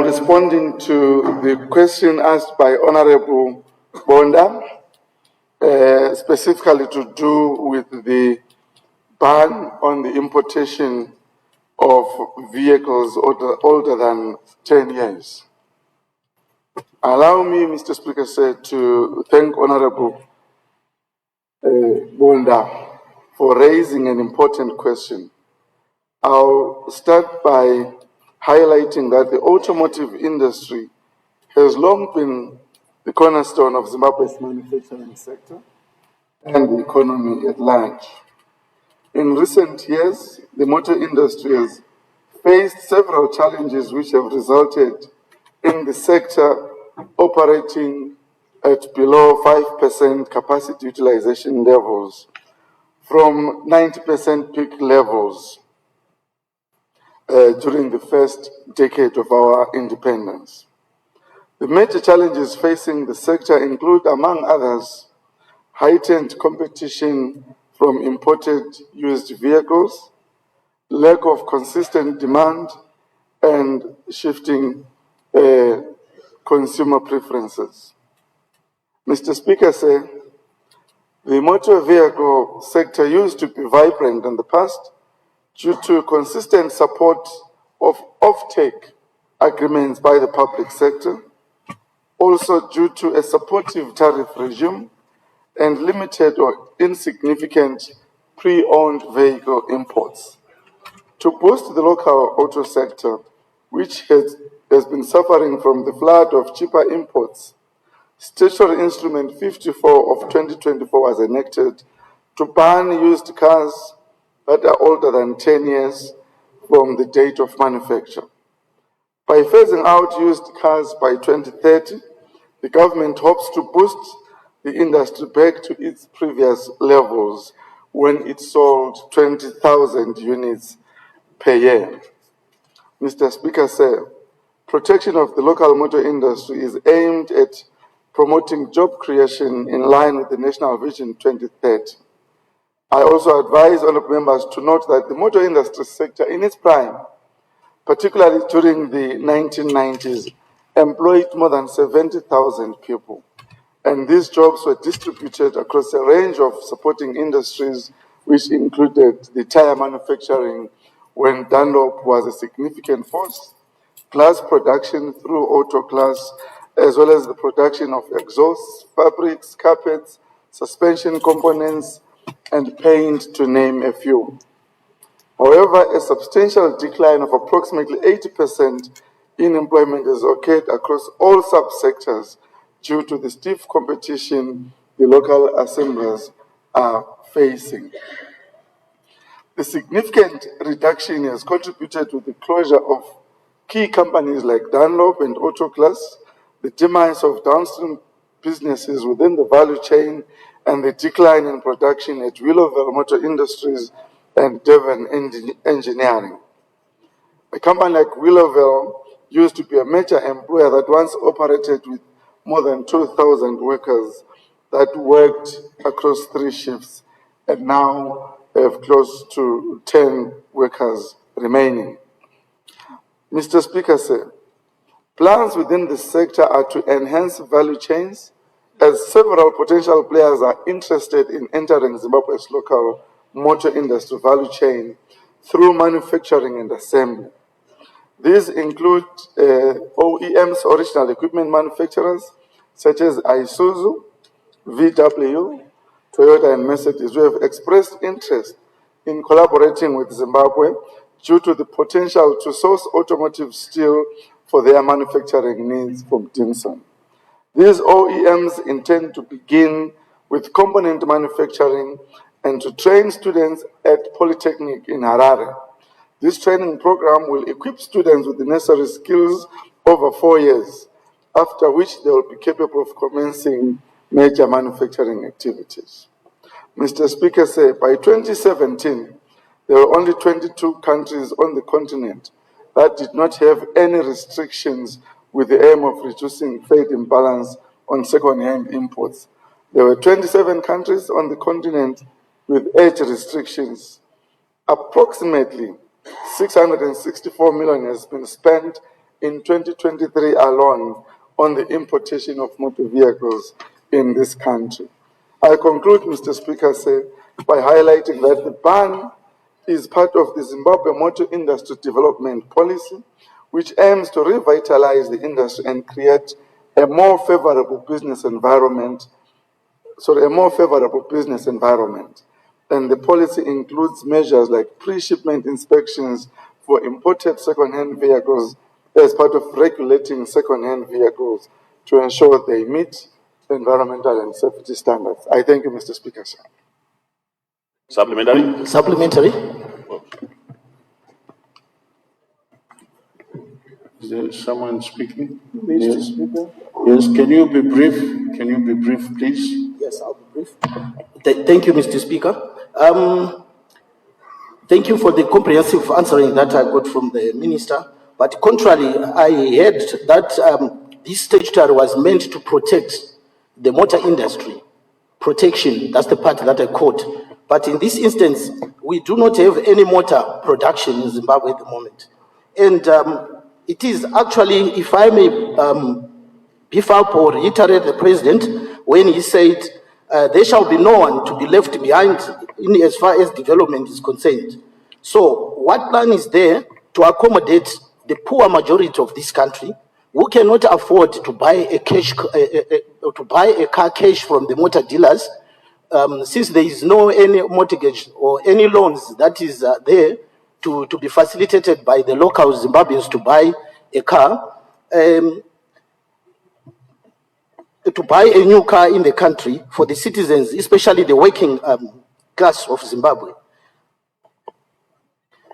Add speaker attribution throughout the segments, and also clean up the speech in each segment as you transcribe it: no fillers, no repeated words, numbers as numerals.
Speaker 1: responding to the question asked by Honorable Bonda, specifically to do with the ban on the importation of vehicles older than 10 years. Allow me, Mr. Speaker, sir, to thank Honorable Bonda for raising an important question. I'll start by highlighting that the automotive industry has long been the cornerstone of Zimbabwe's manufacturing sector and the economy at large. In recent years, the motor industry has faced several challenges which have resulted in the sector operating at below 5% capacity utilization levels from 90% peak levels during the first decade of our independence. The major challenges facing the sector include, among others, heightened competition from imported used vehicles, lack of consistent demand, and shifting consumer preferences. Mr. Speaker, sir, the motor vehicle sector used to be vibrant in the past due to consistent support of offtake agreements by the public sector, also due to a supportive tariff regime and limited or insignificant pre-owned vehicle imports. To boost the local auto sector, which has been suffering from the flood of cheaper imports, Statutory Instrument 54 of 2024 was enacted to ban used cars that are older than 10 years from the date of manufacture. By phasing out used cars by 2030, the government hopes to boost the industry back to its previous levels when it sold 20,000 units per year. Mr. Speaker, sir, protection of the local motor industry is aimed at promoting job creation in line with the National Vision 2030. I also advise honourable members to note that the motor industry sector in its prime, particularly during the 1990s, employed more than 70,000 people. And these jobs were distributed across a range of supporting industries, which included the tyre manufacturing when Dunlop was a significant force, glass production through auto glass, as well as the production of exhausts, fabrics, carpets, suspension components, and paint, to name a few. However, a substantial decline of approximately 80% in employment has occurred across all subsectors due to the stiff competition the local assemblers are facing. The significant reduction has contributed to the closure of key companies like Dunlop and Autoglass, the demise of downstream businesses within the value chain, and the decline in production at Willowville Motor Industries and Devon Engineering. A company like Willowville used to be a major employer that once operated with more than 2,000 workers that worked across 3 shifts and now have close to 10 workers remaining. Mr. Speaker, sir, plans within the sector are to enhance value chains, as several potential players are interested in entering Zimbabwe's local motor industry value chain through manufacturing and assembly. These include OEMs, original equipment manufacturers, such as Isuzu, VW, Toyota, and Mercedes, who have expressed interest in collaborating with Zimbabwe due to the potential to source automotive steel for their manufacturing needs from Dimson. These OEMs intend to begin with component manufacturing and to train students at Polytechnic in Harare. This training program will equip students with the necessary skills over 4 years, after which they will be capable of commencing major manufacturing activities. Mr. Speaker, sir, by 2017, there were only 22 countries on the continent that did not have any restrictions with the aim of reducing trade imbalance on second-hand imports. There were 27 countries on the continent with age restrictions. Approximately 664 million has been spent in 2023 alone on the importation of motor vehicles in this country. I conclude, Mr. Speaker, by highlighting that the ban is part of the Zimbabwe Motor Industry Development Policy, which aims to revitalize the industry and create a more favorable business environment. And the policy includes measures like pre-shipment inspections for imported second-hand vehicles as part of regulating second-hand vehicles to ensure they meet environmental and safety standards. I thank you, Mr. Speaker, sir.
Speaker 2: Supplementary?
Speaker 3: Supplementary.
Speaker 4: Is there someone speaking?
Speaker 3: Mr. Speaker?
Speaker 4: Yes, can you be brief? Can you be brief, please?
Speaker 3: Yes, I'll be brief. Thank you, Mr. Speaker. Thank you for the comprehensive answering that I got from the Minister. But contrary, I heard that this statutory was meant to protect the motor industry. Protection, that's the part that I quote. But in this instance, we do not have any motor production in Zimbabwe at the moment. And it is actually, if I may beef up or reiterate the President, when he said, there shall be no one to be left behind in as far as development is concerned. So what plan is there to accommodate the poor majority of this country who cannot afford to buy a car cash from the motor dealers, since there is no any mortgage or any loans that is there to be facilitated by the local Zimbabweans to buy a car, to buy a new car in the country for the citizens, especially the working class of Zimbabwe.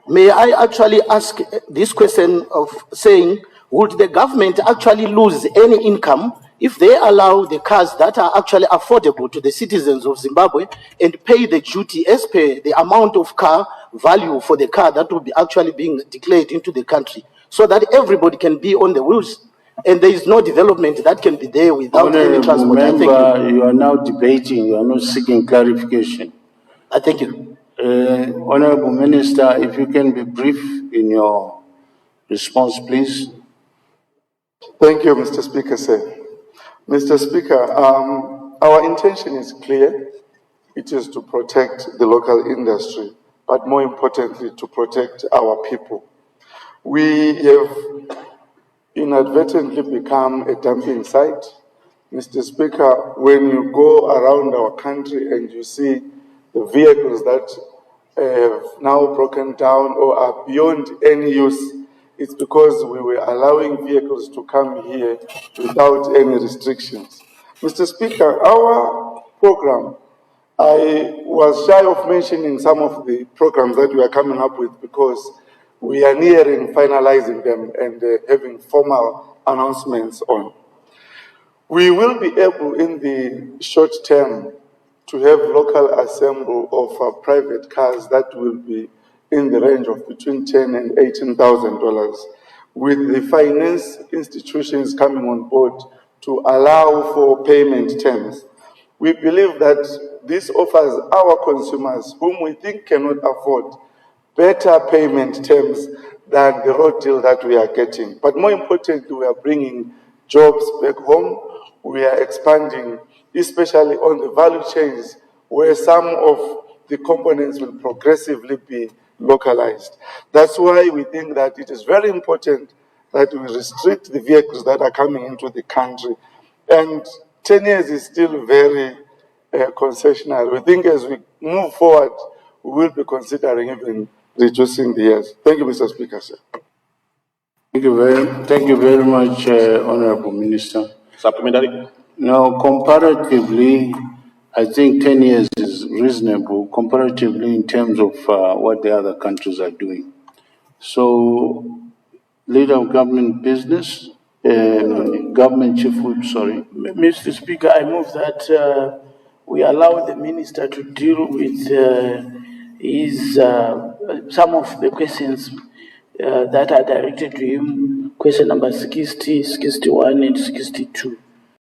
Speaker 3: May I actually ask this question of saying, would the government actually lose any income if they allow the cars that are actually affordable to the citizens of Zimbabwe and pay the duty as per the amount of car value for the car that will be actually being declared into the country, so that everybody can be on the wheels and there is no development that can be there without any transport?
Speaker 4: Remember, you are now debating, you are not seeking clarification.
Speaker 3: I thank you.
Speaker 4: Honorable Minister, if you can be brief in your response, please.
Speaker 1: Thank you, Mr. Speaker, sir. Mr. Speaker, our intention is clear. It is to protect the local industry, but more importantly, to protect our people. We have inadvertently become a dumping site. Mr. Speaker, when you go around our country and you see the vehicles that have now broken down or are beyond any use, it's because we were allowing vehicles to come here without any restrictions. Mr. Speaker, our program, I was shy of mentioning some of the programs that we are coming up with because we are nearing finalizing them and having formal announcements on. We will be able in the short term to have local assembly of private cars that will be in the range of between $10,000 and $18,000, with the finance institutions coming on board to allow for payment terms. We believe that this offers our consumers, whom we think cannot afford, better payment terms than the road deal that we are getting. But more importantly, we are bringing jobs back home. We are expanding, especially on the value chains, where some of the components will progressively be localized. That's why we think that it is very important that we restrict the vehicles that are coming into the country. And 10 years is still very concessional. We think as we move forward, we will be considering even reducing the years. Thank you, Mr. Speaker, sir.
Speaker 4: Thank you very much, Honorable Minister.
Speaker 2: Supplementary?
Speaker 4: Now, comparatively, I think 10 years is reasonable, comparatively in terms of what the other countries are doing. So, Leader of Government Business, Government Chief Whip, sorry.
Speaker 5: Mr. Speaker, I move that we allow the Minister to deal with some of the questions that are directed to him, question number 60, 61, and 62.